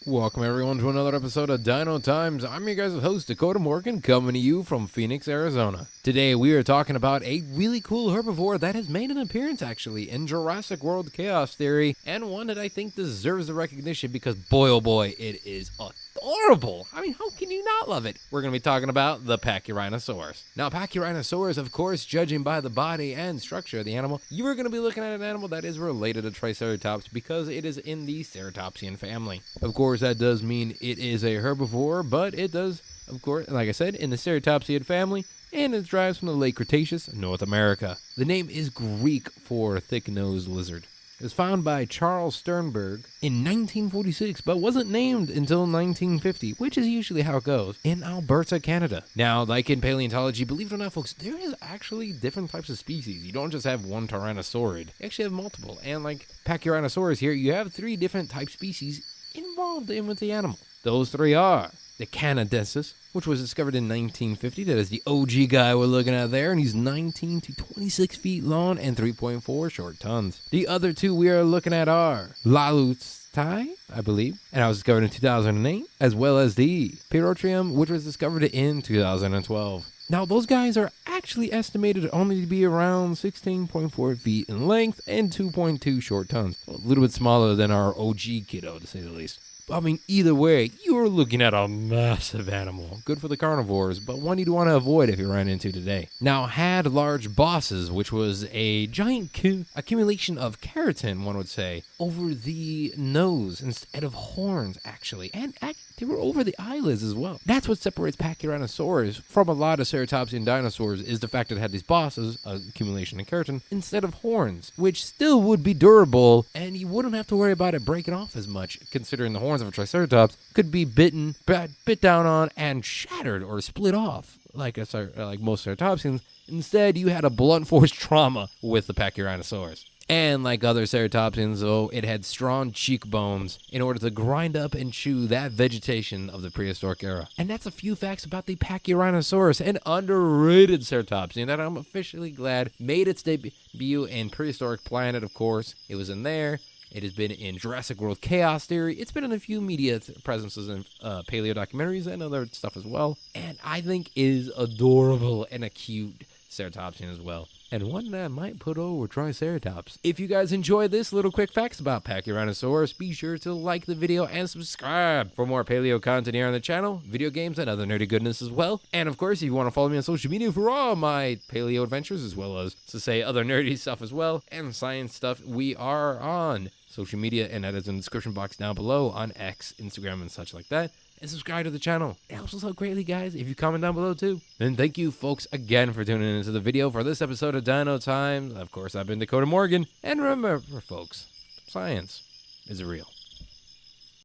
Welcome everyone to another episode of Dino Times. I'm your guys' host, Dakota Morgan, coming to you from Phoenix, Arizona. Today we are talking about a really cool herbivore that has made an appearance actually in Jurassic World Chaos Theory, and one that I think deserves the recognition because boy oh boy, it is adorable. I mean, how can you not love it? We're going to be talking about the Pachyrhinosaurus. Now, Pachyrhinosaurus, of course, judging by the body and structure of the animal, you are going to be looking at an animal that is related to Triceratops because it is in the Ceratopsian family. Of course, that does mean it is a herbivore, but it does, of course, like I said, in the Ceratopsian family, and it derives from the late Cretaceous, North America. The name is Greek for thick-nosed lizard. It was found by Charles Sternberg in 1946, but wasn't named until 1950, which is usually how it goes, in Alberta, Canada. Now, like in paleontology, believe it or not, folks, there is actually different types of species. You don't just have one Tyrannosaurid. You actually have multiple. And like Pachyrhinosaurus here, you have 3 different type species involved in with the animal. Those 3 are the Canadensis, which was discovered in 1950. That is the OG guy we're looking at there, and he's 19 to 26 feet long and 3.4 short tons. The other 2 we are looking at are Lalutai, I believe, and that was discovered in 2008, as well as the Pyrotrium, which was discovered in 2012. Now, those guys are actually estimated only to be around 16.4 feet in length and 2.2 short tons. A little bit smaller than our OG kiddo, to say the least. I mean, either way, you're looking at a massive animal. Good for the carnivores, but one you'd want to avoid if you ran into today. Now, had large bosses, which was a giant accumulation of keratin, one would say, over the nose instead of horns, actually. And they were over the eyelids as well. That's what separates Pachyrhinosaurus from a lot of ceratopsian dinosaurs, is the fact that it had these bosses, accumulation of keratin, instead of horns, which still would be durable, and you wouldn't have to worry about it breaking off as much, considering the horns of a Triceratops could be bit down on and shattered or split off, like most ceratopsians. Instead, you had a blunt force trauma with the Pachyrhinosaurus. And like other ceratopsians, though, it had strong cheekbones in order to grind up and chew that vegetation of the prehistoric era. And that's a few facts about the Pachyrhinosaurus, an underrated ceratopsian that I'm officially glad made its debut in Prehistoric Planet, of course. It was in there. It has been in Jurassic World Chaos Theory. It's been in a few media presences in paleo documentaries and other stuff as well. And I think is adorable and a cute ceratopsian as well. And one that I might put over Triceratops. If you guys enjoyed this little quick facts about Pachyrhinosaurus, be sure to like the video and subscribe for more paleo content here on the channel, video games, and other nerdy goodness as well. And of course, if you want to follow me on social media for all my paleo adventures, as well as to say other nerdy stuff as well, and science stuff, we are on social media, and that is in the description box down below on X, Instagram, and such like that. And subscribe to the channel. It helps us out greatly, guys, if you comment down below, too. And thank you, folks, again for tuning into the video for this episode of Dino Times. Of course, I've been Dakota Morgan. And remember, folks, science is real.